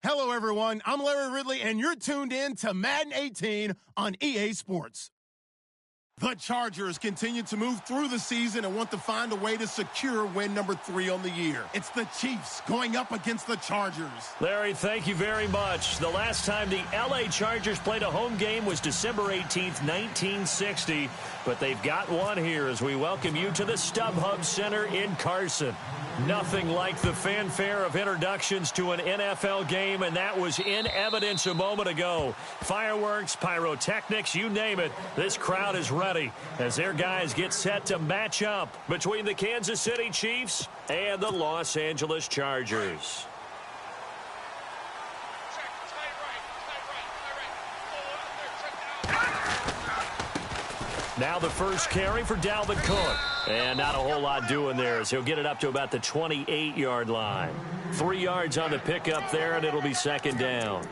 Hello, everyone. I'm Larry Ridley, and you're tuned in to Madden 18 on EA Sports. The Chargers continue to move through the season and want to find a way to secure win number 3 on the year. It's the Chiefs going up against the Chargers. Larry, thank you very much. The last time the LA Chargers played a home game was December 18th, 1960. But they've got one here as we welcome you to the StubHub Center in Carson. Nothing like the fanfare of introductions to an NFL game, and that was in evidence a moment ago. Fireworks, pyrotechnics, you name it. This crowd is ready as their guys get set to match up between the Kansas City Chiefs and the Los Angeles Chargers. Now the first carry for Dalvin Cook. And not a whole lot doing there as he'll get it up to about the 28-yard line. 3 yards on the pickup there, and it'll be second down.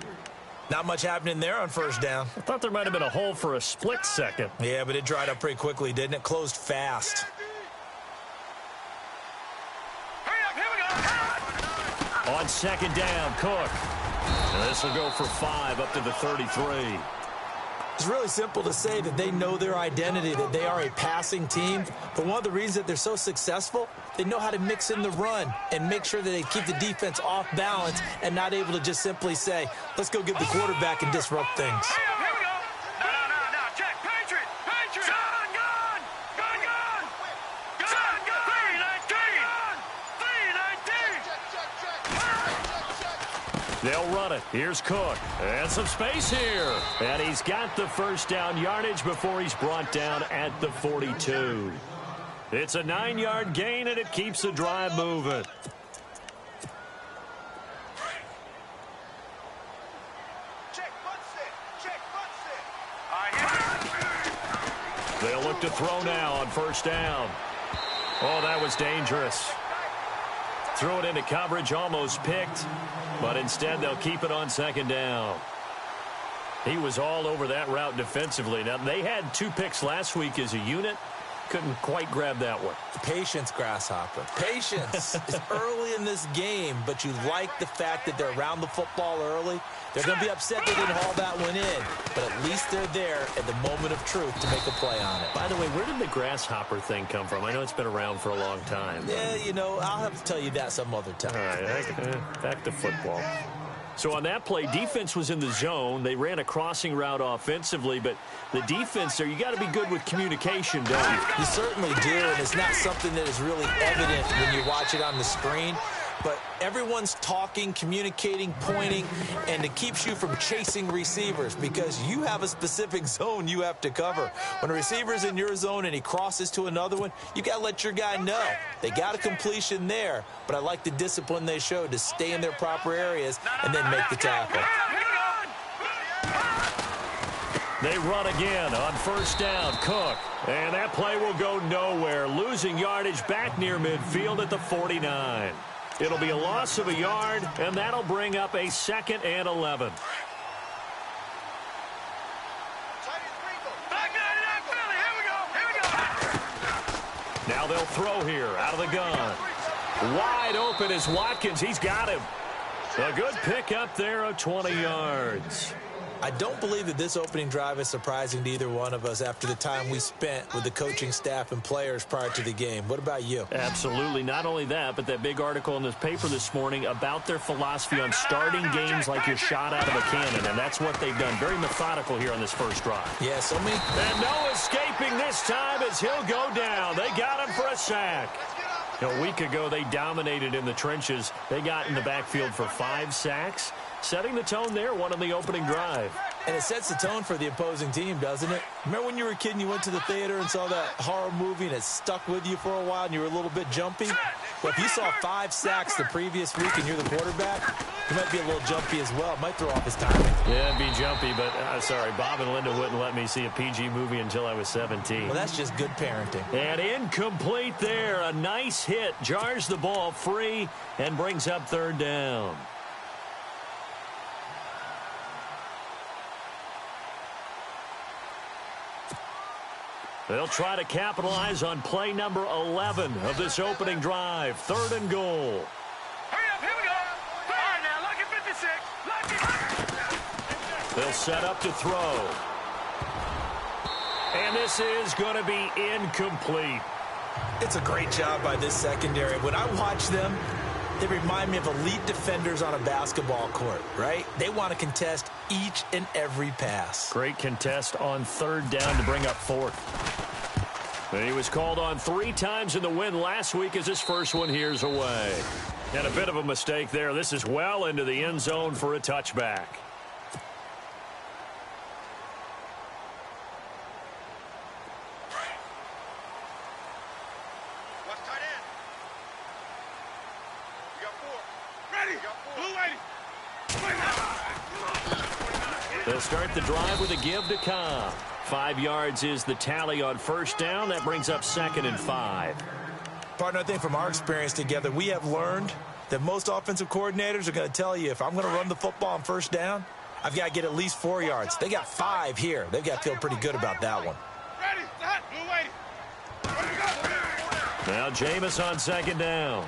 Not much happening there on first down. I thought there might have been a hole for a split second. Yeah, but it dried up pretty quickly, didn't it? Closed fast. On second down, Cook. And this will go for 5 up to the 33. It's really simple to say that they know their identity, that they are a passing team. But one of the reasons that they're so successful, they know how to mix in the run and make sure that they keep the defense off balance and not able to just simply say, let's go get the quarterback and disrupt things. They'll run it. Here's Cook. And some space here. And he's got the first down yardage before he's brought down at the 42. It's a 9-yard gain, and it keeps the drive moving. They'll look to throw now on first down. Oh, that was dangerous. Threw it into coverage, almost picked, but instead they'll keep it on second down. He was all over that route defensively. Now, they had 2 picks last week as a unit. Couldn't quite grab that one. Patience, Grasshopper. Patience is early in this game, but you like the fact that they're around the football early. They're going to be upset they didn't haul that one in, but at least they're there at the moment of truth to make a play on it. By the way, where did the grasshopper thing come from? I know it's been around for a long time. Yeah, you know, I'll have to tell you that some other time. All right, back to football. So on that play, defense was in the zone. They ran a crossing route offensively, but the defense there, you got to be good with communication, don't you? You certainly do, and it's not something that is really evident when you watch it on the screen. But everyone's talking, communicating, pointing, and it keeps you from chasing receivers because you have a specific zone you have to cover. When a receiver's in your zone and he crosses to another one, you got to let your guy know. They got a completion there, but I like the discipline they showed to stay in their proper areas and then make the tackle. They run again on first down, Cook. And that play will go nowhere, losing yardage back near midfield at the 49. It'll be a loss of a yard, and that'll bring up a 2nd and 11. Now they'll throw here out of the gun. Wide open is Watkins. He's got him. A good pickup there of 20 yards. I don't believe that this opening drive is surprising to either one of us after the time we spent with the coaching staff and players prior to the game. What about you? Absolutely. Not only that, but that big article in this paper this morning about their philosophy on starting games like you're shot out of a cannon, and that's what they've done. Very methodical here on this first drive. Yeah, so many. And no escaping this time as he'll go down. They got him for a sack. A week ago, they dominated in the trenches. They got in the backfield for 5 sacks. Setting the tone there, one on the opening drive. And it sets the tone for the opposing team, doesn't it? Remember when you were a kid and you went to the theater and saw that horror movie and it stuck with you for a while and you were a little bit jumpy? Well, if you saw 5 sacks the previous week and you're the quarterback, you might be a little jumpy as well. It might throw off his timing. Yeah, it'd be jumpy, but sorry, Bob and Linda wouldn't let me see a PG movie until I was 17. Well, that's just good parenting. And incomplete there. A nice hit. Jars the ball free and brings up 3rd down. They'll try to capitalize on play number 11 of this opening drive. 3rd and goal. Hurry up, here we go. All right, now, lock at 56. They'll set up to throw. And this is going to be incomplete. It's a great job by this secondary. When I watch them, they remind me of elite defenders on a basketball court, right? They want to contest each and every pass. Great contest on third down to bring up fourth. And he was called on 3 times in the win last week as his first one here's away. And a bit of a mistake there. This is well into the end zone for a touchback. They'll start the drive with a give to Cobb. 5 yards is the tally on first down. That brings up 2nd and 5. Partner, I think from our experience together, we have learned that most offensive coordinators are going to tell you, if I'm going to run the football on first down, I've got to get at least 4 yards. They got 5 here. They've got to feel pretty good about that one. Now Jameis on 2nd down.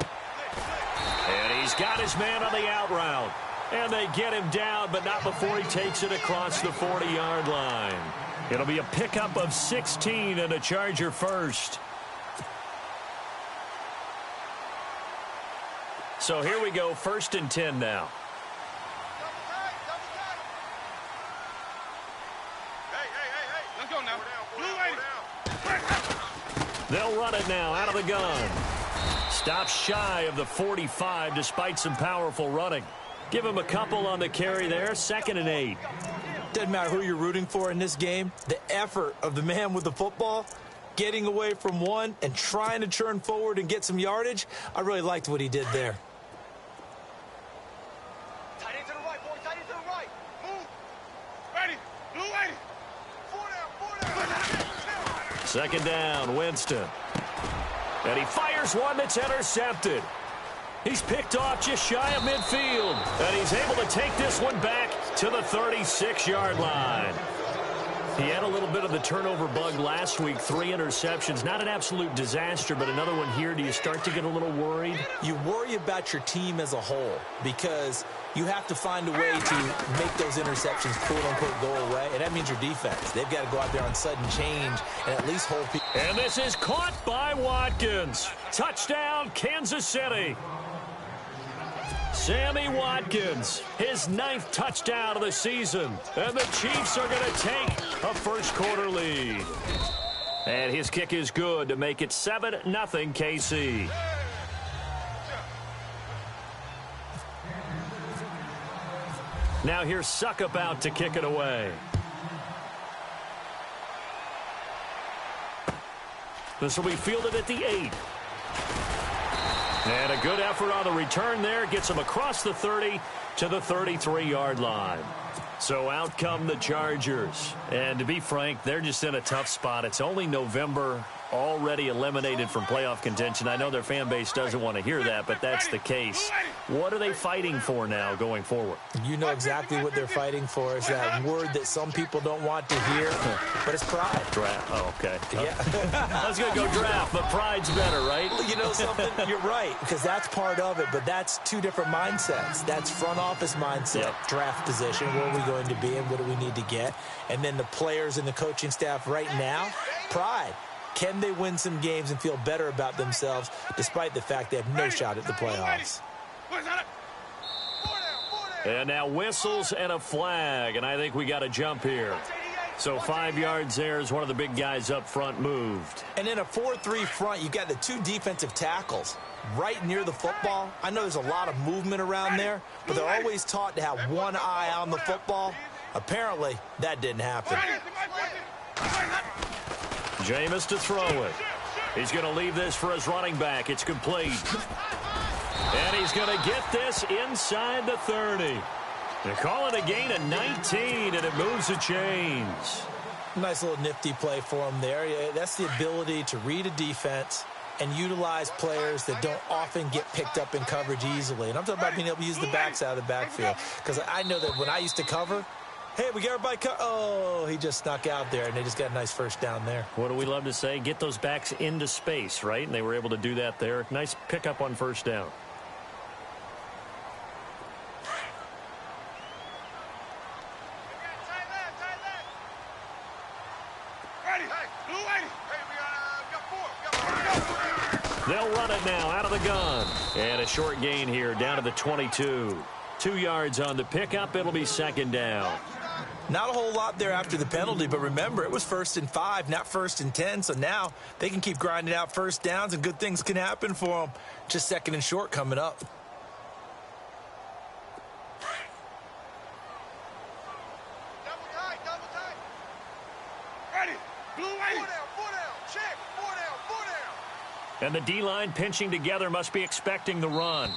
And he's got his man on the out route. And they get him down, but not before he takes it across the 40-yard line. It'll be a pickup of 16 and a Charger first. So here we go, 1st and 10 now. Let's go now. They'll run it now out of the gun. Stops shy of the 45 despite some powerful running. Give him a couple on the carry there. 2nd and 8. Doesn't matter who you're rooting for in this game. The effort of the man with the football, getting away from one and trying to turn forward and get some yardage, I really liked what he did there. Tight end to the right, boy. Tight end to the right. Move. Ready. Blue lady. 4 down. 2nd down, Winston. And he fires one that's intercepted. He's picked off just shy of midfield. And he's able to take this one back to the 36-yard line. He had a little bit of the turnover bug last week. 3 interceptions. Not an absolute disaster, but another one here. Do you start to get a little worried? You worry about your team as a whole because you have to find a way to make those interceptions, quote-unquote, go away. And that means your defense. They've got to go out there on sudden change and at least hold people. And this is caught by Watkins. Touchdown, Kansas City. Sammy Watkins, his 9th touchdown of the season. And the Chiefs are going to take a first-quarter lead. And his kick is good to make it 7-0 KC. Now here's Suckup out to kick it away. This will be fielded at the 8. And a good effort on the return there. Gets him across the 30 to the 33-yard line. So out come the Chargers. And to be frank, they're just in a tough spot. It's only November, already eliminated from playoff contention. I know their fan base doesn't want to hear that, but that's the case. What are they fighting for now going forward? You know exactly what they're fighting for. Is that word that some people don't want to hear, but it's pride. Draft. Oh, okay. Yeah. I was going to go draft, but pride's better, right? You know something? You're right, because that's part of it, but that's 2 different mindsets. That's front office mindset, Yep. Draft position, where are we going to be and what do we need to get? And then the players and the coaching staff right now, pride. Can they win some games and feel better about themselves despite the fact they have no shot at the playoffs? And now whistles and a flag, and I think we got a jump here. So 5 yards there as one of the big guys up front moved. And in a 4-3 front, you've got the 2 defensive tackles right near the football. I know there's a lot of movement around there, but they're always taught to have one eye on the football. Apparently, that didn't happen. Jameis to throw it. He's going to leave this for his running back. It's complete. And he's going to get this inside the 30. They call it a gain of 19, and it moves the chains. Nice little nifty play for him there. Yeah, that's the ability to read a defense and utilize players that don't often get picked up in coverage easily. And I'm talking about being able to use the backs out of the backfield. Because I know that when I used to cover, hey, we got everybody oh, he just snuck out there, and they just got a nice first down there. What do we love to say? Get those backs into space, right? And they were able to do that there. Nice pickup on first down. Ready. Hey, blue 80. Hey, we got 4. They'll run it now out of the gun. And a short gain here down to the 22. 2 yards on the pickup. It'll be 2nd down. Not a whole lot there after the penalty, but remember, it was 1st and 5, not 1st and 10, so now they can keep grinding out first downs, and good things can happen for them. Just 2nd and short coming up. Double tight. Ready. Blue 80. 4 down. Check. 4 down. And the D-line pinching together must be expecting the run.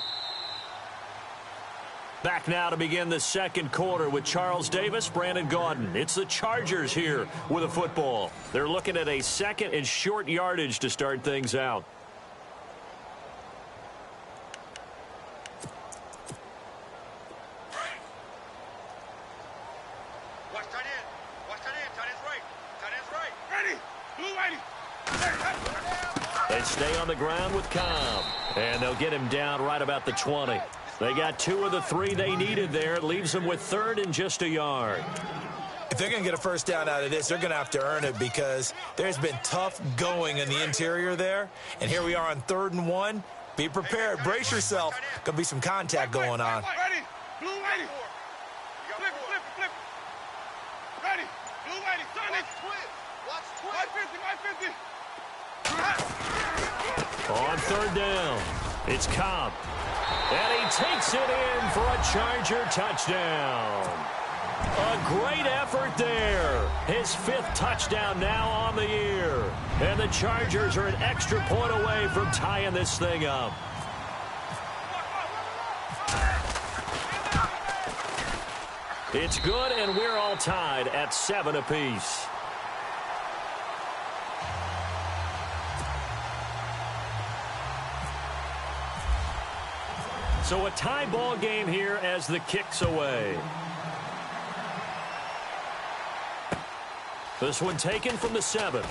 Back now to begin the 2nd quarter with Charles Davis, Brandon Gaudin. It's the Chargers here with a football. They're looking at a 2nd and short yardage to start things out. Watch tight end. Tight end's right. Ready. Blue 80. They stay on the ground with Cobb. And they'll get him down right about the 20. They got 2 of the 3 they needed there. It leaves them with 3rd and just a yard. If they're going to get a first down out of this, they're going to have to earn it because there's been tough going in the interior there. And here we are on 3rd and 1. Be prepared. Brace yourself. Going to be some contact going on. Ready. Blue 80. Flip it. Ready. Blue 80. Turn it. Watch twist. 50. On 3rd down, it's Cobb. And he takes it in for a Charger touchdown. A great effort there. His 5th touchdown now on the year. And the Chargers are an extra point away from tying this thing up. It's good, and we're all tied at 7 apiece. So a tie ball game here as the kick's away. This one taken from the 7.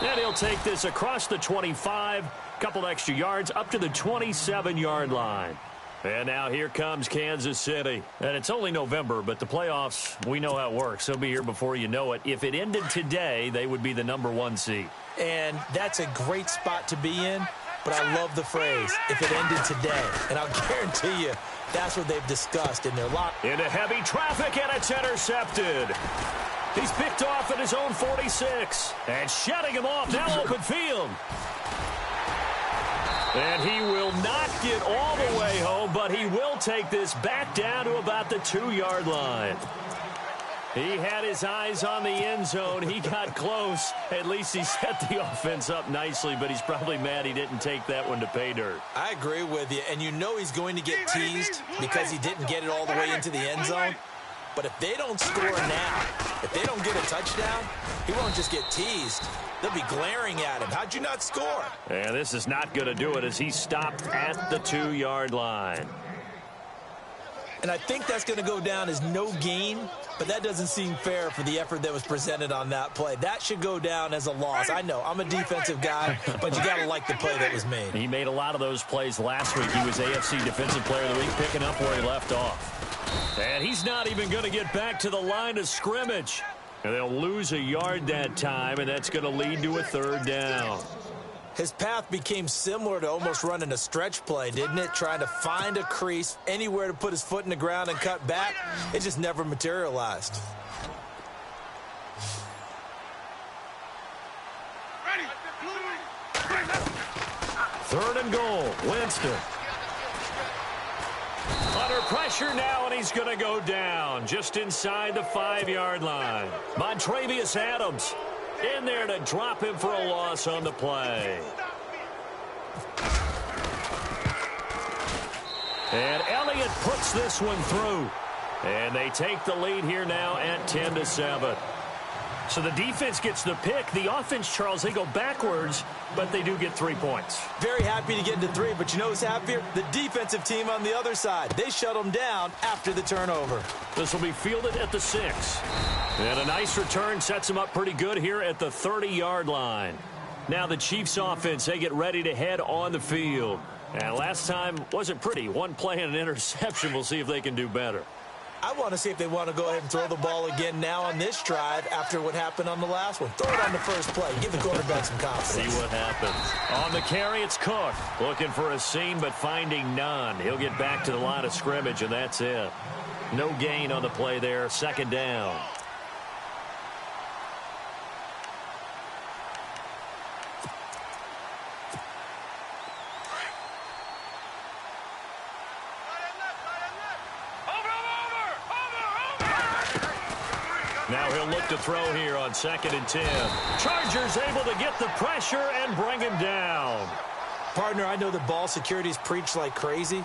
And he'll take this across the 25. Couple extra yards up to the 27-yard line. And now here comes Kansas City. And it's only November, but the playoffs, we know how it works. They'll be here before you know it. If it ended today, they would be the number 1 seed. And that's a great spot to be in. But I love the phrase, if it ended today. And I'll guarantee you, that's what they've discussed in their lock. Into heavy traffic, and it's intercepted. He's picked off at his own 46. And shutting him off, now open field. And he will not get all the way home, but he will take this back down to about the 2-yard line. He had his eyes on the end zone. He got close. At least he set the offense up nicely, but he's probably mad he didn't take that one to pay dirt. I agree with you, and you know he's going to get teased because he didn't get it all the way into the end zone. But if they don't score now, if they don't get a touchdown, he won't just get teased. They'll be glaring at him. How'd you not score? And this is not going to do it as he stopped at the 2-yard line. And I think that's going to go down as no gain, but that doesn't seem fair for the effort that was presented on that play. That should go down as a loss. I know, I'm a defensive guy, but you got to like the play that was made. He made a lot of those plays last week. He was AFC Defensive Player of the Week, picking up where he left off. And he's not even going to get back to the line of scrimmage. And they'll lose a yard that time, and that's going to lead to a 3rd down. His path became similar to almost running a stretch play, didn't it? Trying to find a crease, anywhere to put his foot in the ground and cut back. It just never materialized. Third and goal, Winston. Under pressure now, and he's going to go down just inside the 5-yard line. Montravius Adams in there to drop him for a loss on the play. And Elliott puts this one through. And they take the lead here now at 10-7. So the defense gets the pick. The offense, Charles, they go backwards, but they do get 3 points. Very happy to get to 3, but you know who's happier? The defensive team on the other side. They shut them down after the turnover. This will be fielded at the 6. And a nice return sets them up pretty good here at the 30-yard line. Now the Chiefs offense, they get ready to head on the field. And last time wasn't pretty. One play and an interception. We'll see if they can do better. I want to see if they want to go ahead and throw the ball again now on this drive after what happened on the last one. Throw it on the first play. Give the quarterback some confidence. See what happens. On the carry, it's Cook. Looking for a seam, but finding none. He'll get back to the line of scrimmage, and that's it. No gain on the play there. Second down. Now he'll look to throw here on 2nd and 10. Chargers able to get the pressure and bring him down. Partner, I know the ball security is preached like crazy,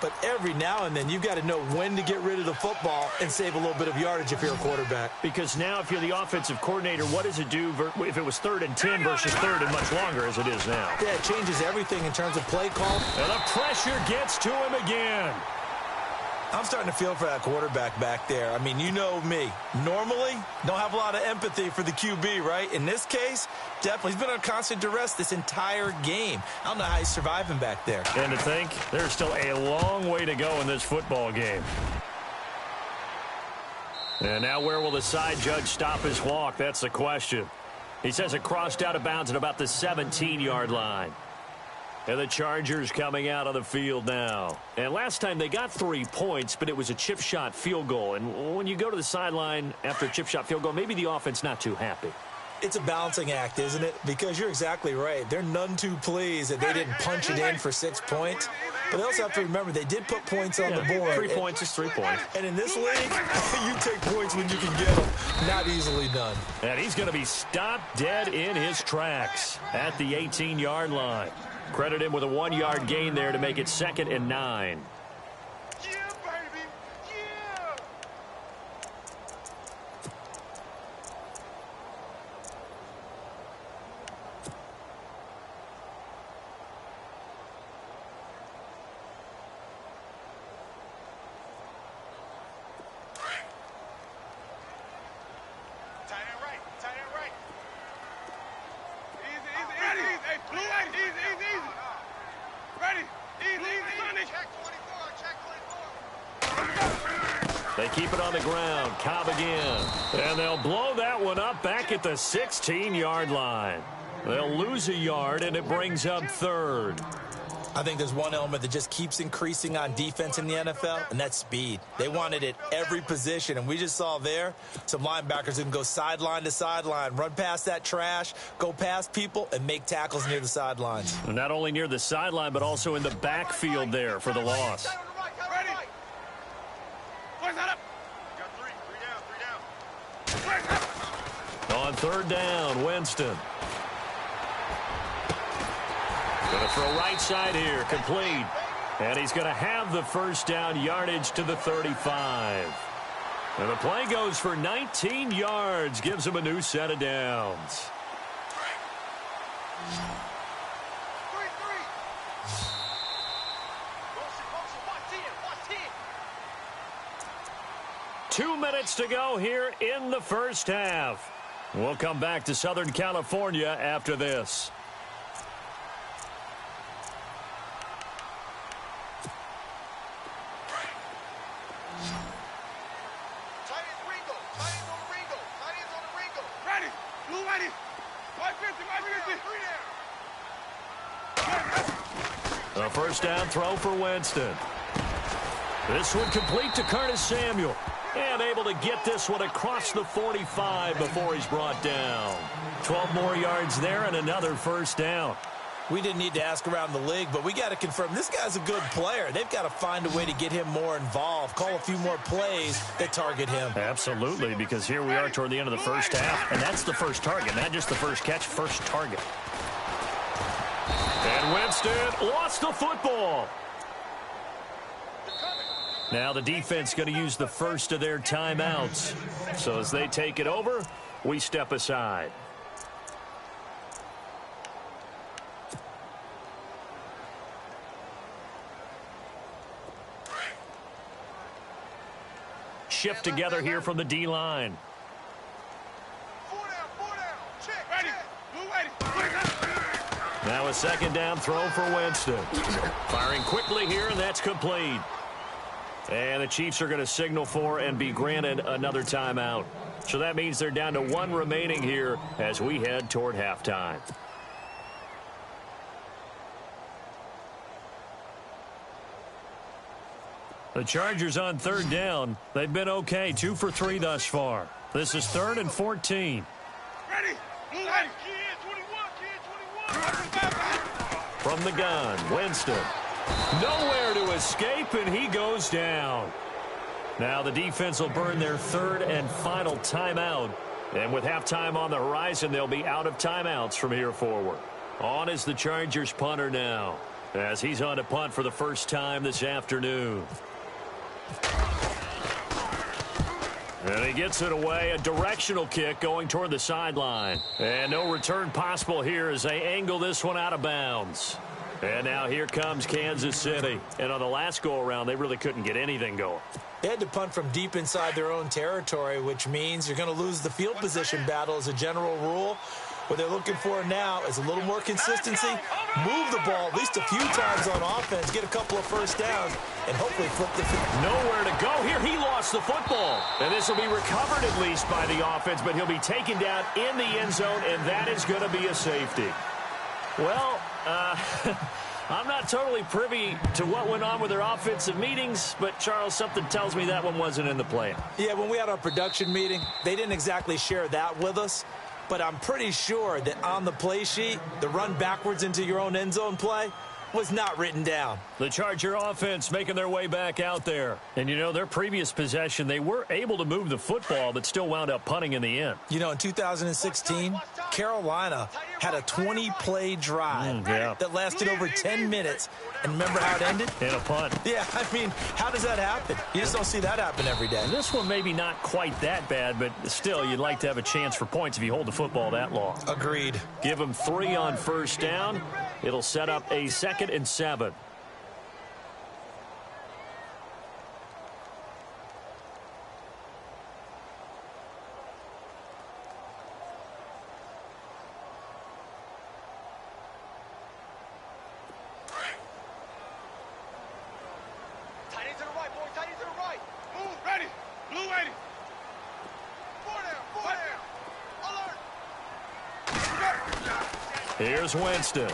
but every now and then you've got to know when to get rid of the football and save a little bit of yardage if you're a quarterback. Because now if you're the offensive coordinator, what does it do if it was 3rd and 10 versus 3rd and much longer as it is now? Yeah, it changes everything in terms of play call. And the pressure gets to him again. I'm starting to feel for that quarterback back there. I mean, you know me. Normally, don't have a lot of empathy for the QB, right? In this case, definitely. He's been on constant duress this entire game. I don't know how he's surviving back there. And to think, there's still a long way to go in this football game. And now where will the side judge stop his walk? That's the question. He says it crossed out of bounds at about the 17-yard line. And the Chargers coming out on the field now. And last time they got 3 points, but it was a chip shot field goal. And when you go to the sideline after a chip shot field goal, maybe the offense not too happy. It's a balancing act, isn't it? Because you're exactly right. They're none too pleased that they didn't punch it in for 6 points. But they also have to remember they did put points on the board. 3 points is 3 points. And in this league, you take points when you can get them. Not easily done. And he's going to be stopped dead in his tracks at the 18-yard line. Credit him with a 1-yard gain there to make it 2nd and 9. Yeah, baby. Yeah. Tight end right. Tight end right. Easy, easy, easy, easy. Hey, blue light. Easy, easy, easy. Ready. Easy, easy, Sonny. Check 24, check 24. They keep it on the ground. Cobb again. And they'll blow that one up back at the 16-yard line. They'll lose a yard, and it brings up 3rd. I think there's one element that just keeps increasing on defense in the NFL, and that's speed. They want it at every position, and we just saw there some linebackers who can go sideline to sideline, run past that trash, go past people, and make tackles near the sidelines. And not only near the sideline, but also in the backfield there for the loss. Ready. Boys, out up. Got three down. Boys, up. On 3rd down, Winston. Going to throw right side here, complete. And he's going to have the first down, yardage to the 35. And the play goes for 19 yards, gives him a new set of downs. 2 minutes to go here in the first half. We'll come back to Southern California after this. A first down throw for Winston. This one complete to Curtis Samuel. And able to get this one across the 45 before he's brought down. 12 more yards there and another first down. We didn't need to ask around the league, but we got to confirm this guy's a good player. They've got to find a way to get him more involved, call a few more plays that target him. Absolutely, because here we are toward the end of the first half, and that's the first target, not just the first catch, first target. And Winston lost the football. Now the defense going to use the first of their timeouts. So as they take it over, we step aside. Shift together here from the D-line. Now a second down throw for Winston. Firing quickly here, and that's complete. And the Chiefs are going to signal for and be granted another timeout. So that means they're down to one remaining here as we head toward halftime. The Chargers on third down. They've been okay, 2 for 3 thus far. This is 3rd and 14. Ready? Blue ready. Kid 21. From the gun, Winston. Nowhere to escape, and he goes down. Now the defense will burn their 3rd and final timeout. And with halftime on the horizon, they'll be out of timeouts from here forward. On is the Chargers punter now, as he's on to punt for the first time this afternoon. And he gets it away, a directional kick going toward the sideline. And no return possible here as they angle this one out of bounds. And now here comes Kansas City. And on the last go-around, they really couldn't get anything going. They had to punt from deep inside their own territory, which means you're going to lose the field position battle as a general rule. What they're looking for now is a little more consistency, move the ball at least a few times on offense, get a couple of first downs, and hopefully flip the field. Nowhere to go here. He lost the football. And this will be recovered at least by the offense, but he'll be taken down in the end zone, and that is going to be a safety. Well, I'm not totally privy to what went on with their offensive meetings, but, Charles, something tells me that one wasn't in the plan. Yeah, when we had our production meeting, they didn't exactly share that with us, but I'm pretty sure that on the play sheet, the run backwards into your own end zone play was not written down. The Charger offense making their way back out there. And, you know, their previous possession, they were able to move the football, but still wound up punting in the end. You know, in 2016, Carolina had a 20-play drive that lasted over 10 minutes. And remember how it ended? In a punt. Yeah, I mean, how does that happen? You just don't see that happen every day. And this one maybe not quite that bad, but still, you'd like to have a chance for points if you hold the football that long. Agreed. Give them 3 on first down. It'll set up a 2nd and 7. Here's Winston.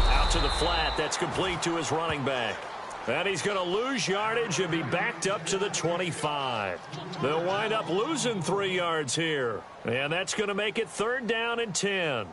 Out to the flat. That's complete to his running back. And he's going to lose yardage and be backed up to the 25. They'll wind up losing 3 yards here. And that's going to make it 3rd down and 10.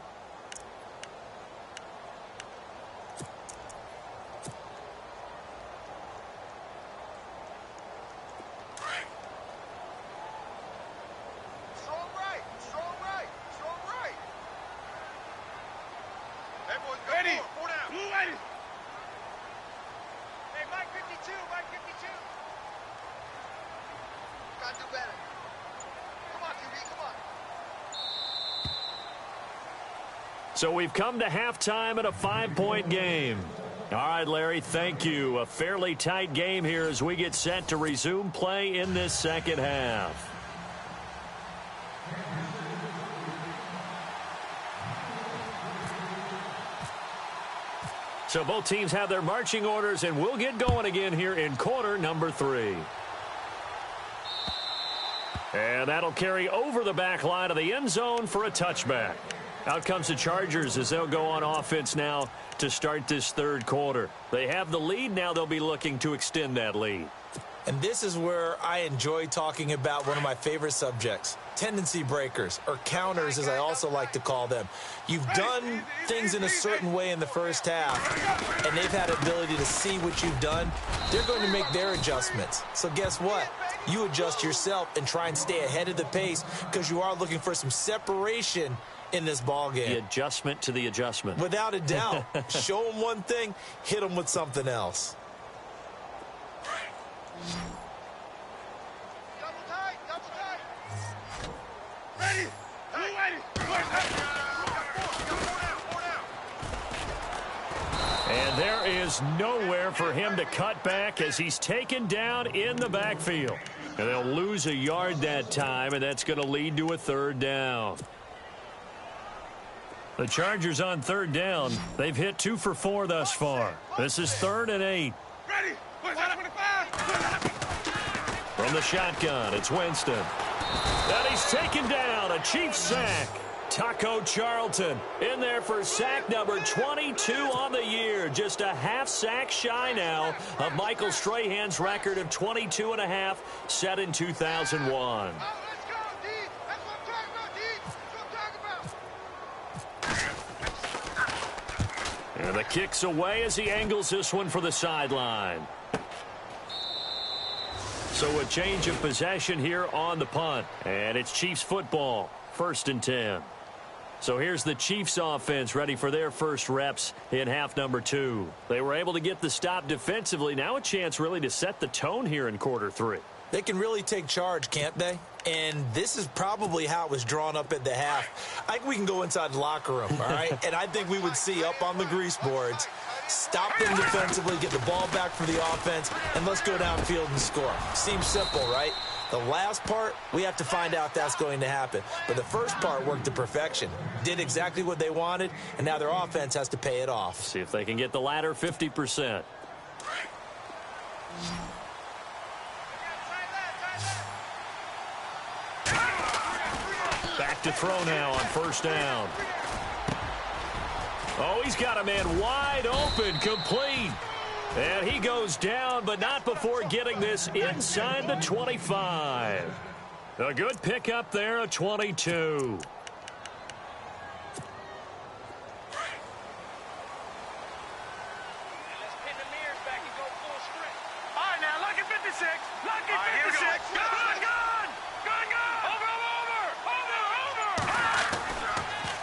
So we've come to halftime at a 5-point game. All right, Larry, thank you. A fairly tight game here as we get set to resume play in this second half. So both teams have their marching orders, and we'll get going again here in quarter number 3. And that'll carry over the back line of the end zone for a touchback. Out comes the Chargers as they'll go on offense now to start this 3rd quarter. They have the lead. Now they'll be looking to extend that lead. And this is where I enjoy talking about one of my favorite subjects, tendency breakers, or counters as I also like to call them. You've done things in a certain way in the first half, and they've had the ability to see what you've done. They're going to make their adjustments. So guess what? You adjust yourself and try and stay ahead of the pace because you are looking for some separation in this ball game. The adjustment to the adjustment. Without a doubt. Show them one thing, hit them with something else. Double tight, double tight. Ready? And there is nowhere for him to cut back as he's taken down in the backfield. And they'll lose a yard that time, and that's going to lead to a 3rd down. The Chargers on 3rd down. They've hit 2 for 4 thus far. This is 3rd and 8. Ready? 25. From the shotgun, it's Winston. And he's taken down. A Chiefs sack. Taco Charlton in there for sack number 22 on the year. Just a half sack shy now of Michael Strahan's record of 22.5 set in 2001. And the kick's away as he angles this one for the sideline. So a change of possession here on the punt. And it's Chiefs football, 1st and 10. So here's the Chiefs offense ready for their first reps in half number 2. They were able to get the stop defensively. Now a chance really to set the tone here in quarter 3. They can really take charge, can't they? And this is probably how it was drawn up at the half. I think we can go inside the locker room, all right? And I think we would see up on the grease boards, stop them defensively, get the ball back for the offense, and let's go downfield and score. Seems simple, right? The last part, we have to find out that's going to happen. But the first part worked to perfection. Did exactly what they wanted, and now their offense has to pay it off. See if they can get the latter 50%. Back to throw now on 1st down. Oh, he's got a man wide open, complete. And he goes down, but not before getting this inside the 25. A good pickup there, a 22.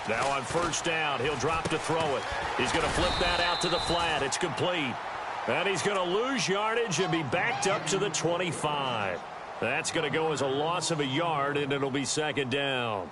Now on 1st down, he'll drop to throw it. He's going to flip that out to the flat. It's complete. And he's going to lose yardage and be backed up to the 25. That's going to go as a loss of a yard, and it'll be 2nd down.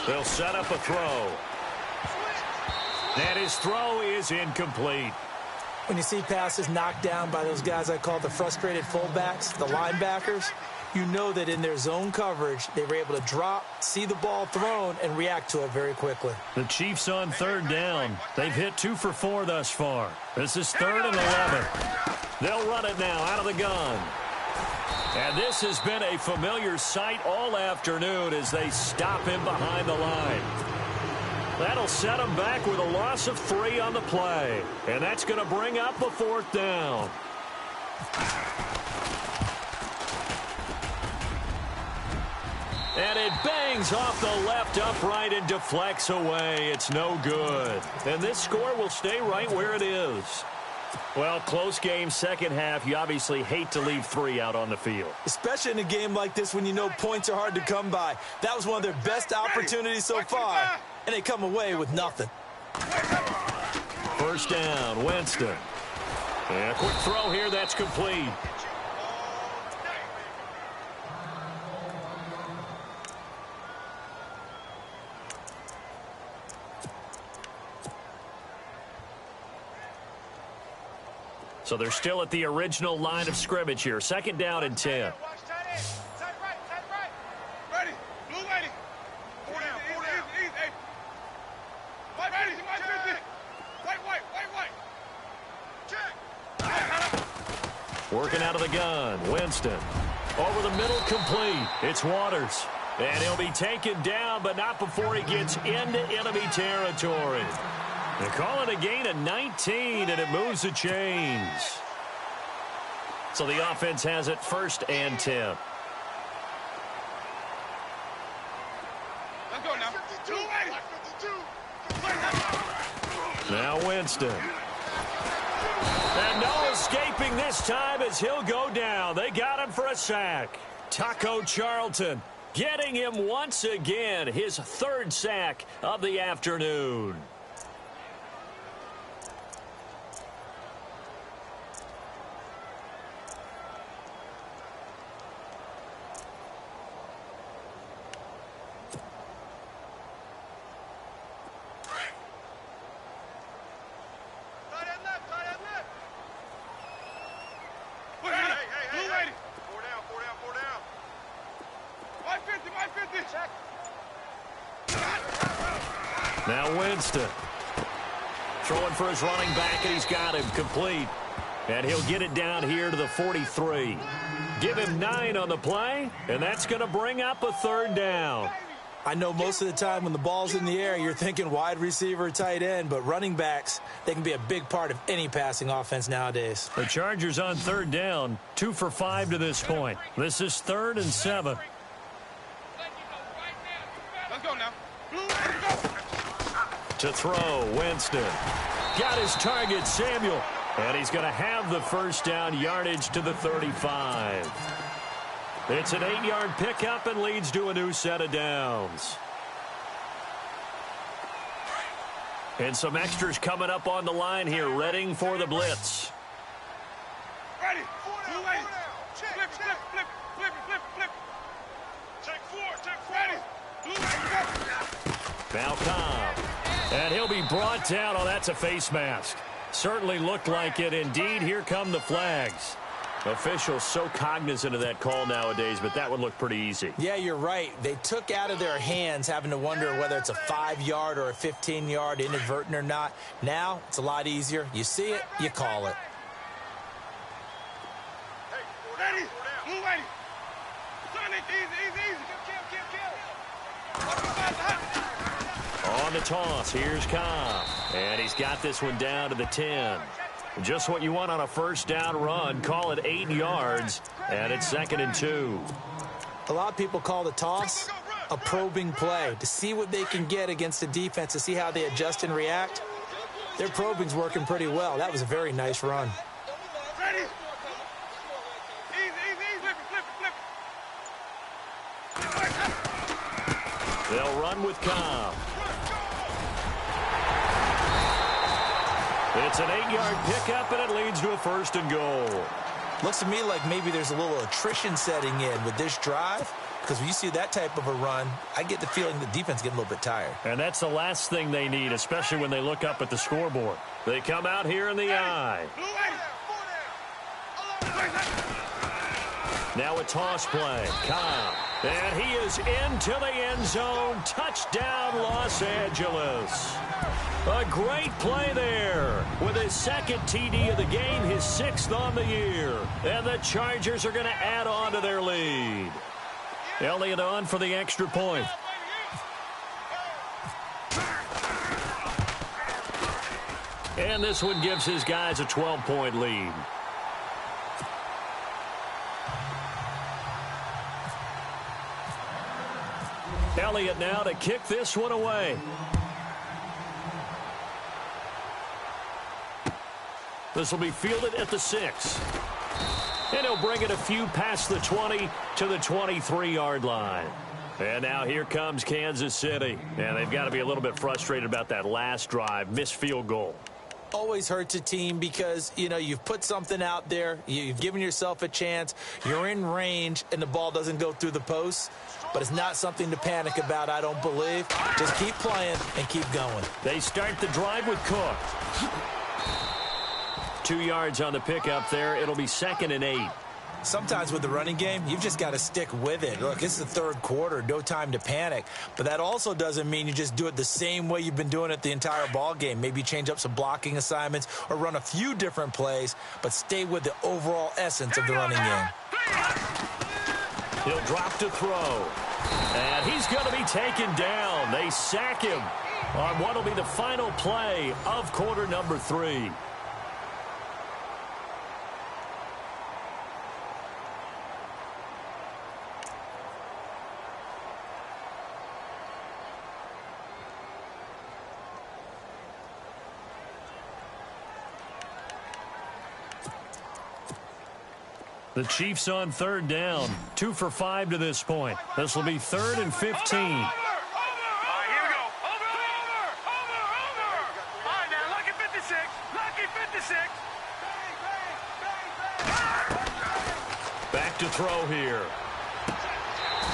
They'll set up a throw. And his throw is incomplete. When you see passes knocked down by those guys I call the frustrated fullbacks, the linebackers, you know that in their zone coverage, they were able to drop, see the ball thrown, and react to it very quickly. The Chiefs on 3rd down. They've hit 2 for 4 thus far. This is 3rd and 11. They'll run it now out of the gun. And this has been a familiar sight all afternoon as they stop him behind the line. That'll set him back with a loss of 3 on the play. And that's going to bring up a 4th down. And it bangs off the left upright and deflects away. It's no good. And this score will stay right where it is. Well, close game, 2nd half. You obviously hate to leave 3 out on the field. Especially in a game like this when you know points are hard to come by. That was one of their best opportunities so far, and they come away with nothing. 1st down, Winston. And a quick throw here, that's complete. So they're still at the original line of scrimmage here. 2nd down and 10. Ready. Blue lady. 4 down. White. Check. Working out of the gun. Winston. Over the middle, complete. It's Waters. And he'll be taken down, but not before he gets into enemy territory. They call it a gain of 19, and it moves the chains. So the offense has it 1st and 10. Let's go now. 52. Now Winston. And no escaping this time as he'll go down. They got him for a sack. Taco Charlton getting him once again, his 3rd sack of the afternoon. Now Winston. Throwing for his running back, and he's got him complete. And he'll get it down here to the 43. Give him 9 on the play, and that's going to bring up a 3rd down. I know most of the time when the ball's in the air, you're thinking wide receiver, tight end, but running backs, they can be a big part of any passing offense nowadays. The Chargers on 3rd down, 2 for 5 to this point. This is 3rd and 7. Let's go now. To throw, Winston. Got his target, Samuel. And he's going to have the 1st down yardage to the 35. It's an 8-yard pickup and leads to a new set of downs. And some extras coming up on the line here, readying for the blitz. Ready. Blue lady. Flip, flip, flip, flip, flip, flip. Take 4, take 4. Ready. Blue lady. Now Cobb. And he'll be brought down. Oh, that's a face mask. Certainly looked like it. Indeed, here come the flags. Officials so cognizant of that call nowadays, but that would look pretty easy. Yeah, you're right. They took out of their hands having to wonder whether it's a 5-yard or a 15-yard, inadvertent or not. Now, it's a lot easier. You see it, you call it. Hey, ready. Blue lady. Sonic, easy, easy, easy. On the toss, here's Cobb. And he's got this one down to the 10. Just what you want on a 1st down run. Call it 8 yards, and it's 2nd and 2. A lot of people call the toss a probing play to see what they can get against the defense, to see how they adjust and react. Their probing's working pretty well. That was a very nice run. Ready. Easy, easy, easy. Flip, flip. They'll run with Cobb. It's an 8-yard pickup, and it leads to a 1st and goal. Looks to me like maybe there's a little attrition setting in with this drive, because when you see that type of a run, I get the feeling the defense getting a little bit tired. And that's the last thing they need, especially when they look up at the scoreboard. They come out here in the eye. Now a toss play. Cobb. And he is into the end zone. Touchdown, Los Angeles. A great play there with his 2nd TD of the game, his 6th on the year. And the Chargers are going to add on to their lead. Elliott on for the extra point. And this one gives his guys a 12-point lead. Elliott now to kick this one away. This will be fielded at the 6. And he'll bring it a few past the 20 to the 23-yard line. And now here comes Kansas City. And they've got to be a little bit frustrated about that last drive, missed field goal. Always hurts a team because, you know, you've put something out there, you've given yourself a chance, you're in range, and the ball doesn't go through the posts. But it's not something to panic about, I don't believe. Just keep playing and keep going. They start the drive with Cook. 2 yards on the pickup there. It'll be 2nd and 8. Sometimes with the running game, you've just got to stick with it. Look, it's the 3rd quarter, no time to panic. But that also doesn't mean you just do it the same way you've been doing it the entire ball game. Maybe change up some blocking assignments or run a few different plays, but stay with the overall essence of the running game. He'll drop to throw. And he's going to be taken down. They sack him on what will be the final play of quarter number 3. The Chiefs on 3rd down. 2 for 5 to this point. This will be 3rd and 15. All right, here we go. Over. All right, now, lucky 56. Lucky 56. Back to throw here.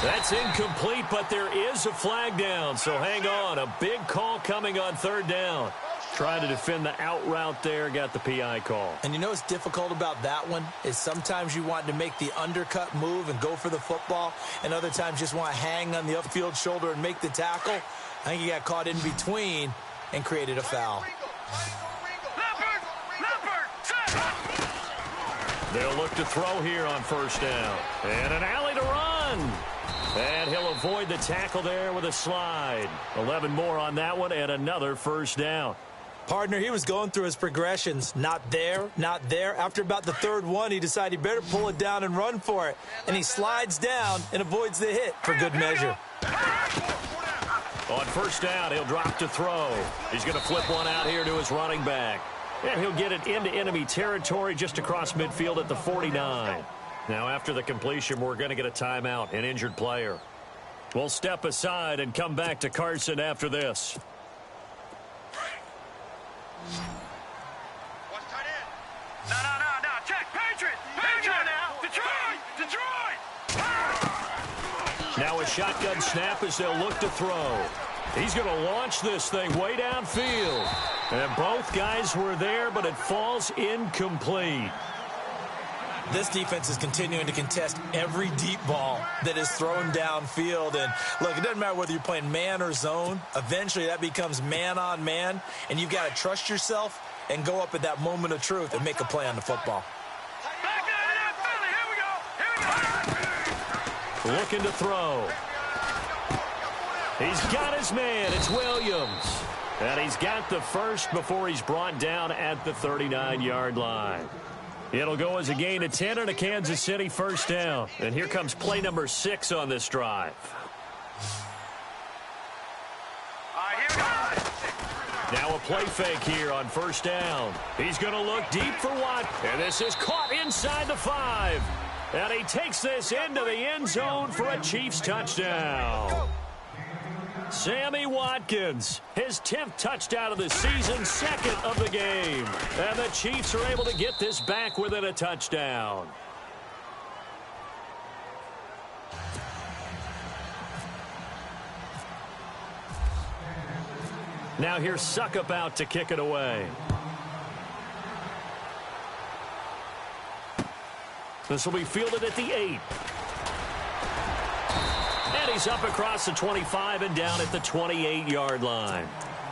That's incomplete, but there is a flag down, so hang on. A big call coming on 3rd down. Trying to defend the out route there, got the PI call. And you know what's difficult about that one is sometimes you want to make the undercut move and go for the football, and other times just want to hang on the upfield shoulder and make the tackle. I think he got caught in between and created a foul. They'll look to throw here on first down. And an alley to run. And he'll avoid the tackle there with a slide. 11 more on that one and another first down. Partner, he was going through his progressions. Not there, not there. After about the third one, he decided he better pull it down and run for it. And he slides down and avoids the hit for good measure. On first down, he'll drop to throw. He's going to flip one out here to his running back. And he'll get it into enemy territory just across midfield at the 49. Now, after the completion, we're going to get a timeout, an injured player. We'll step aside and come back to Carson after this. Watch tight end. No. Check. Patriot now. Detroit. Now a shotgun snap as they'll look to throw. He's going to launch this thing way downfield. And both guys were there, but it falls incomplete. This defense is continuing to contest every deep ball that is thrown downfield. And, look, it doesn't matter whether you're playing man or zone. Eventually, that becomes man-on-man, and you've got to trust yourself and go up at that moment of truth and make a play on the football. Looking to throw. He's got his man. It's Williams. And he's got the first before he's brought down at the 39-yard line. It'll go as a gain of 10 and a Kansas City first down. And here comes play number 6 on this drive. Now a play fake here on first down. He's going to look deep for Watt. And this is caught inside the 5. And he takes this into the end zone for a Chiefs touchdown. Sammy Watkins, his 10th touchdown of the season, second of the game. And the Chiefs are able to get this back within a touchdown. Now here's Suckup out to kick it away. This will be fielded at the 8. And he's up across the 25 and down at the 28-yard line.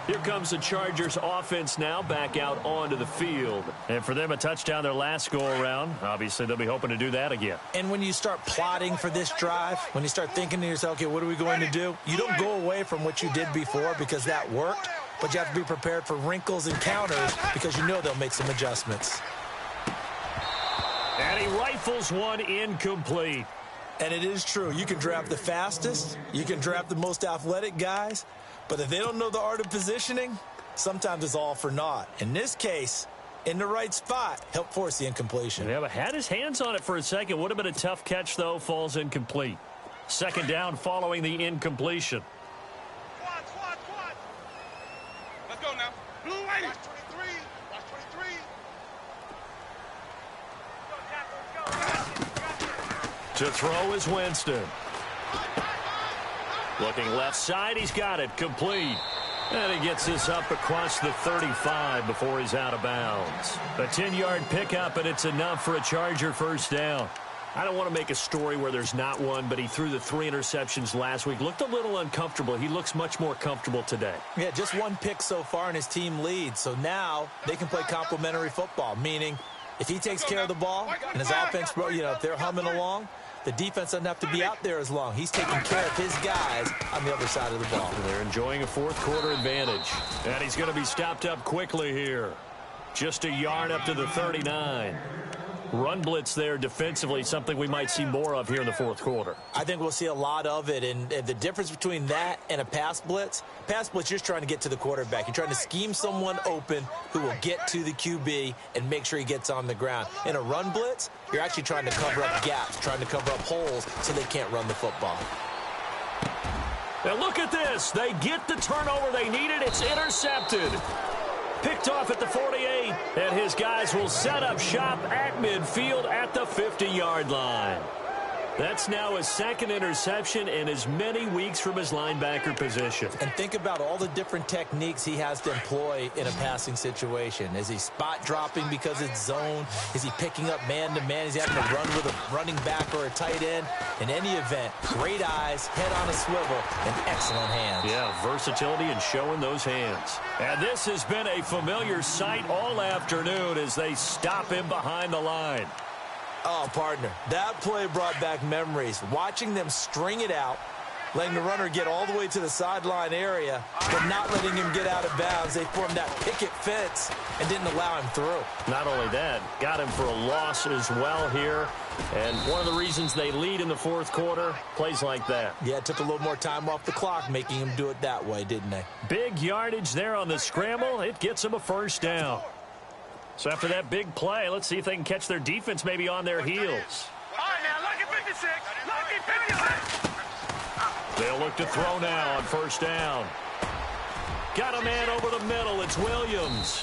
Here comes the Chargers offense now back out onto the field. And for them, a touchdown their last go-around. Obviously, they'll be hoping to do that again. And when you start plotting for this drive, when you start thinking to yourself, okay, what are we going to do? You don't go away from what you did before because that worked, but you have to be prepared for wrinkles and counters because you know they'll make some adjustments. And he rifles one incomplete. And it is true. You can draft the fastest. You can draft the most athletic guys. But if they don't know the art of positioning, sometimes it's all for naught. In this case, in the right spot, help force the incompletion. Yeah, but had his hands on it for a second. Would have been a tough catch, though. Falls incomplete. Second down following the incompletion. Squad. Let's go now. Blue 80. Watch 23. Watch 23. To throw is Winston. Looking left side, he's got it, complete. And he gets this up across the 35 before he's out of bounds. A 10-yard pickup, and it's enough for a Charger first down. I don't want to make a story where there's not one, but he threw the 3 interceptions last week. Looked a little uncomfortable. He looks much more comfortable today. Yeah, just one pick so far, and his team leads. So now they can play complementary football, meaning if he takes care of the ball and his offense, if they're humming along, the defense doesn't have to be out there as long. He's taking care of his guys on the other side of the ball. They're enjoying a fourth-quarter advantage. And he's going to be stopped up quickly here. Just a yard up to the 39. Run blitz there defensively, something we might see more of here in the fourth quarter. I think we'll see a lot of it, and the difference between that and a pass blitz, you're just trying to get to the quarterback. You're trying to scheme someone open who will get to the QB and make sure he gets on the ground. In a run blitz, you're actually trying to cover up gaps, trying to cover up holes so they can't run the football. Now look at this. They get the turnover they needed. It's intercepted. Picked off at the 48, and his guys will set up shop at midfield at the 50-yard line. That's now his second interception in as many weeks from his linebacker position. And think about all the different techniques he has to employ in a passing situation. Is he spot dropping because it's zone? Is he picking up man-to-man? Is he having to run with a running back or a tight end? In any event, great eyes, head on a swivel, and excellent hands. Yeah, versatility and showing those hands. And this has been a familiar sight all afternoon as they stop him behind the line. Oh, partner, that play brought back memories. Watching them string it out, letting the runner get all the way to the sideline area, but not letting him get out of bounds. They formed that picket fence and didn't allow him through. Not only that, got him for a loss as well here. And one of the reasons they lead in the fourth quarter, plays like that. Yeah, it took a little more time off the clock making him do it that way, didn't they? Big yardage there on the scramble. It gets him a first down. So after that big play, let's see if they can catch their defense maybe on their heels. All right, now, lucky 56. Lucky 56. They'll look to throw now on first down. Got a man over the middle. It's Williams.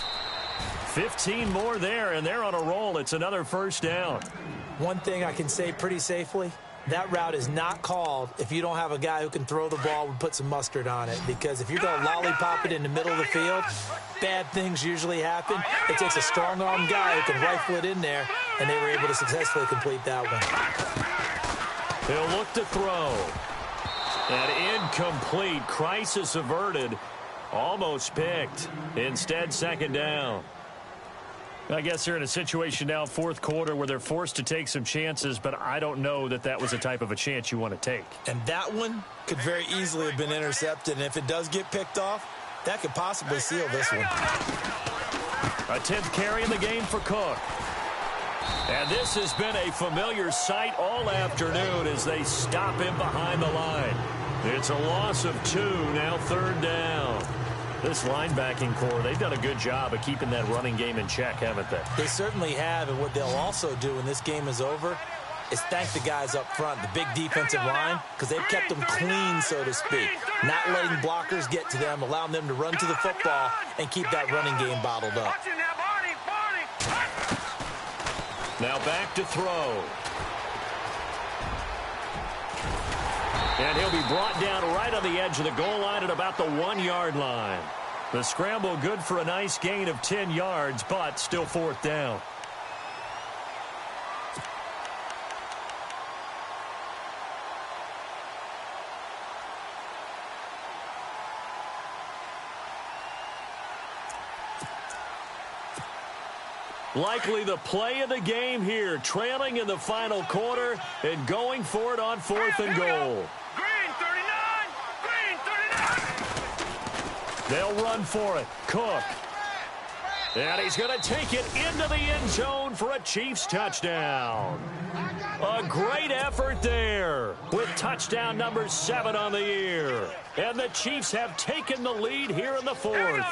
15 more there, and they're on a roll. It's another first down. One thing I can say pretty safely, that route is not called if you don't have a guy who can throw the ball and put some mustard on it. Because if you're going to lollipop it in the middle of the field, bad things usually happen. It takes a strong-arm guy who can rifle it in there, and they were able to successfully complete that one. He'll look to throw. And incomplete. Crisis averted. Almost picked. Instead, second down. I guess they're in a situation now, fourth quarter, where they're forced to take some chances, but I don't know that that was the type of a chance you want to take. And that one could very easily have been intercepted, and if it does get picked off, that could possibly seal this one. A 10th carry in the game for Cook. And this has been a familiar sight all afternoon as they stop him behind the line. It's a loss of 2, now third down. This linebacking core, they've done a good job of keeping that running game in check, haven't they? They certainly have, and what they'll also do when this game is over is thank the guys up front, the big defensive line, because they've kept them clean, so to speak. Not letting blockers get to them, allowing them to run to the football and keep that running game bottled up. Now back to throw. And he'll be brought down right on the edge of the goal line at about the 1-yard line. The scramble good for a nice gain of 10 yards, but still fourth down. Likely the play of the game here, trailing in the final quarter and going for it on fourth and goal. Green 39! Green 39! They'll run for it. Cook. And he's going to take it into the end zone for a Chiefs touchdown. A great effort there with touchdown number 7 on the year. And the Chiefs have taken the lead here in the fourth.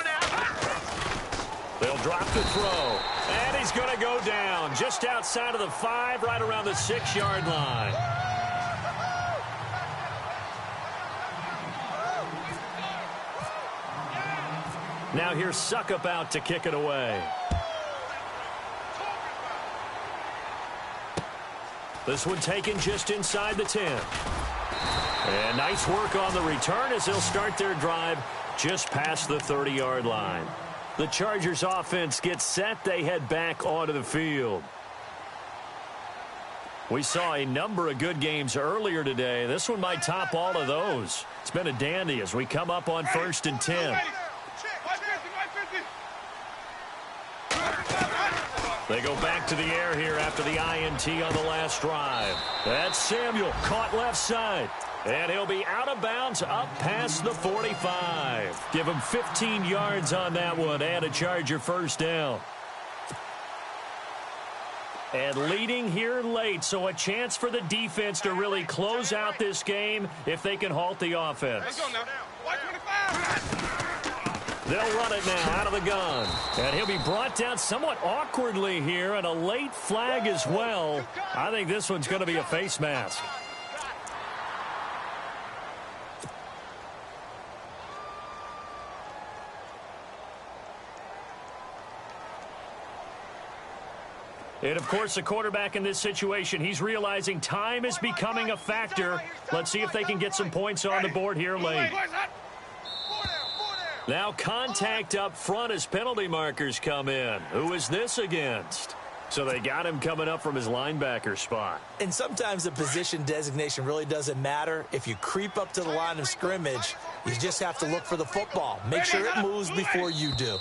They'll drop the throw. And he's going to go down just outside of the 5, right around the 6-yard line. Now here's Suckup out to kick it away. This one taken just inside the 10. And nice work on the return as they'll start their drive just past the 30-yard line. The Chargers offense gets set. They head back onto the field. We saw a number of good games earlier today. This one might top all of those. It's been a dandy as we come up on 1st and 10. They go back to the air here after the INT on the last drive. That's Samuel, caught left side. And he'll be out of bounds up past the 45. Give him 15 yards on that one and a Charger first down. And leading here late, so a chance for the defense to really close out this game if they can halt the offense. Let's go now. 125. They'll run it now out of the gun. And he'll be brought down somewhat awkwardly here, and a late flag as well. I think this one's going to be a face mask. And, of course, the quarterback in this situation, he's realizing time is becoming a factor. Let's see if they can get some points on the board here late. Now contact up front as penalty markers come in. Who is this against? So they got him coming up from his linebacker spot. And sometimes the position designation really doesn't matter. If you creep up to the line of scrimmage, you just have to look for the football. Make sure it moves before you do.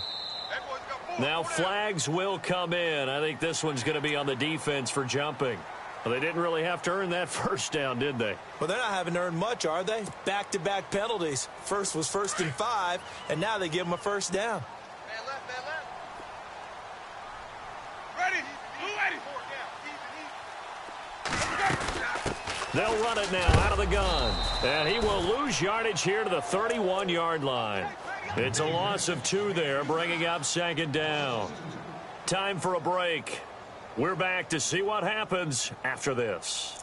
Now flags will come in. I think this one's going to be on the defense for jumping. Well, they didn't really have to earn that first down, did they? Well, they're not having to earn much, are they? Back-to-back penalties. First was 1st and 5, and now they give them a first down. Man left. Ready. They'll run it now out of the gun. And he will lose yardage here to the 31-yard line. It's a loss of 2 there, bringing up 2nd down. Time for a break. We're back to see what happens after this.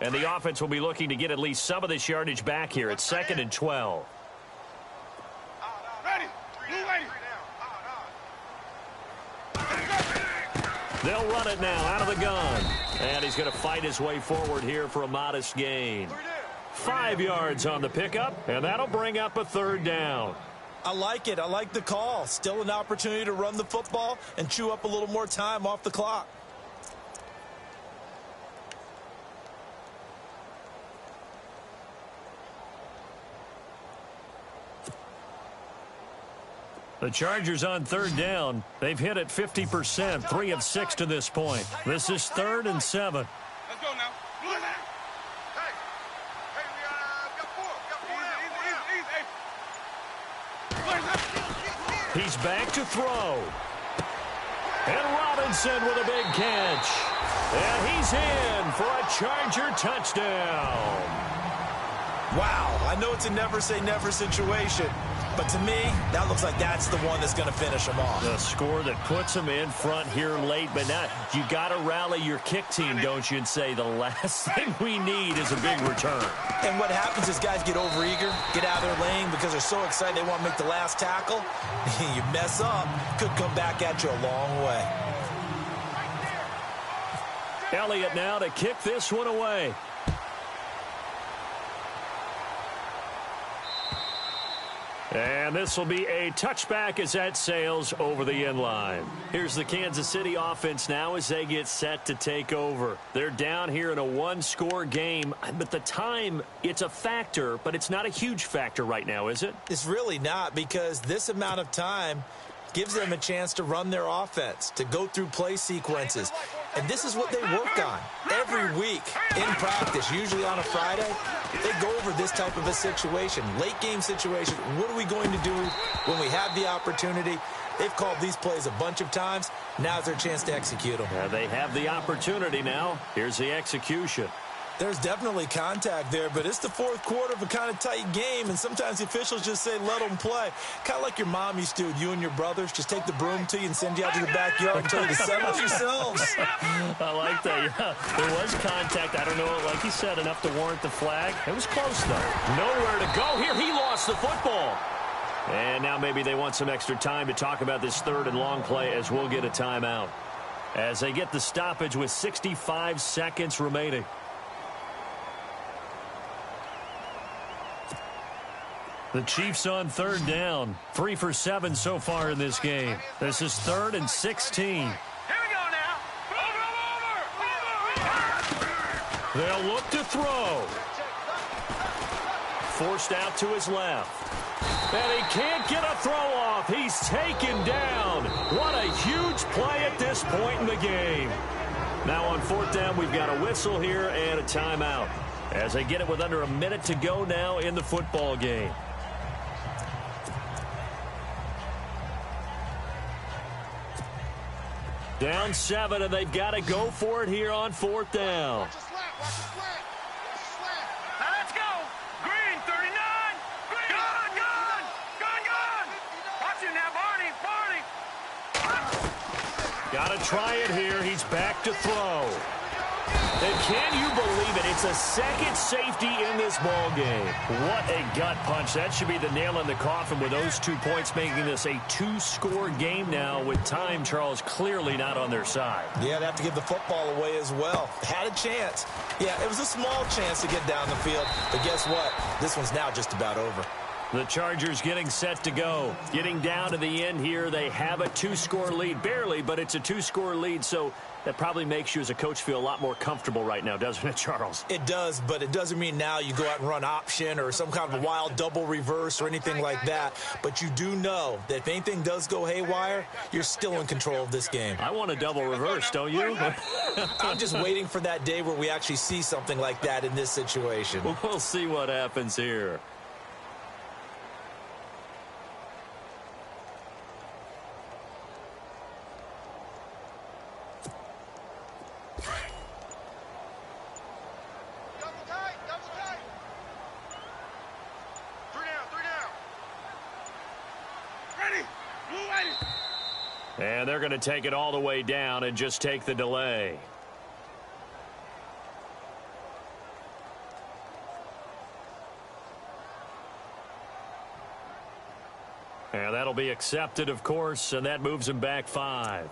And the offense will be looking to get at least some of this yardage back here. It's 2nd and 12. They'll run it now out of the gun. And he's going to fight his way forward here for a modest gain. 5 yards on the pickup, and that'll bring up a 3rd down. I like it. I like the call. Still an opportunity to run the football and chew up a little more time off the clock. The Chargers on 3rd down. They've hit it 50%, 3 of 6 to this point. This is 3rd and 7. Let's go now. Hey, we got 4. He's back to throw. And Robinson with a big catch. And he's in for a Charger touchdown. Wow, I know it's a never-say-never situation, but to me, that looks like that's the one that's going to finish them off. The score that puts them in front here late, but now you got to rally your kick team, don't you, and say the last thing we need is a big return. And what happens is guys get overeager, get out of their lane because they're so excited they want to make the last tackle. You mess up, could come back at you a long way. Elliott now to kick this one away. And this will be a touchback as that sails over the end line. Here's the Kansas City offense now as they get set to take over. They're down here in a 1-score game, but the time, it's a factor, but it's not a huge factor right now, is it? It's really not, because this amount of time gives them a chance to run their offense, to go through play sequences. And this is what they work on every week in practice, usually on a Friday. They go over this type of a situation, late game situation. What are we going to do when we have the opportunity? They've called these plays a bunch of times. Now's their chance to execute them. They have the opportunity now. Here's the execution. There's definitely contact there, but it's the 4th quarter of a kind of tight game, and sometimes the officials just say, let them play. Kind of like your mom used to with you and your brothers. Just take the broom to you and send you out to the backyard and tell you to settle yourselves. I like that, yeah. There was contact. I don't know, like he said, enough to warrant the flag. It was close, though. Nowhere to go here. He lost the football. And now maybe they want some extra time to talk about this 3rd and long play as we'll get a timeout. As they get the stoppage with 65 seconds remaining. The Chiefs on 3rd down. 3 for 7 so far in this game. This is 3rd and 16. Here we go now. Over. They'll look to throw. Forced out to his left. And he can't get a throw off. He's taken down. What a huge play at this point in the game. Now on 4th down, we've got a whistle here and a timeout. As they get it with under a minute to go now in the football game. Down 7, and they've got to go for it here on 4th down. Watch the slant. Now let's go. Green, 39. Green. Gun. Watch him now, Barney. Got to try it here. He's back to throw. And can you believe it. It's a second safety in this ball game. What a gut punch. That should be the nail in the coffin with those 2 points, making this a 2-score game now with time, Charles, clearly not on their side. Yeah, they have to give the football away as well. Had a chance. Yeah, it was a small chance to get down the field. But guess what? This one's now just about over. The Chargers getting set to go. Getting down to the end here. They have a 2-score lead. Barely, but it's a 2-score lead, so that probably makes you as a coach feel a lot more comfortable right now, doesn't it, Charles? It does, but it doesn't mean now you go out and run option or some kind of a wild double reverse or anything like that. But you do know that if anything does go haywire, you're still in control of this game. I want a double reverse, don't you? I'm just waiting for that day where we actually see something like that in this situation. We'll see what happens here. And they're going to take it all the way down and just take the delay. And that'll be accepted, of course, and that moves him back 5.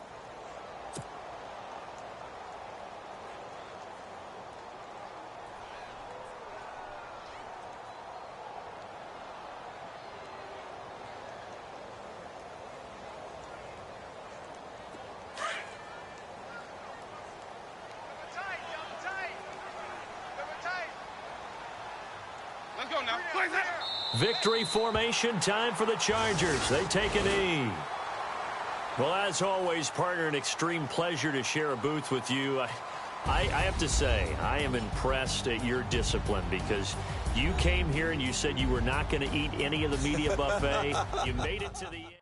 Let's go now. Play that. Victory formation, time for the Chargers. They take a knee. Well, as always, partner, an extreme pleasure to share a booth with you. I have to say, I am impressed at your discipline because you came here and you said you were not going to eat any of the media buffet. You made it to the end.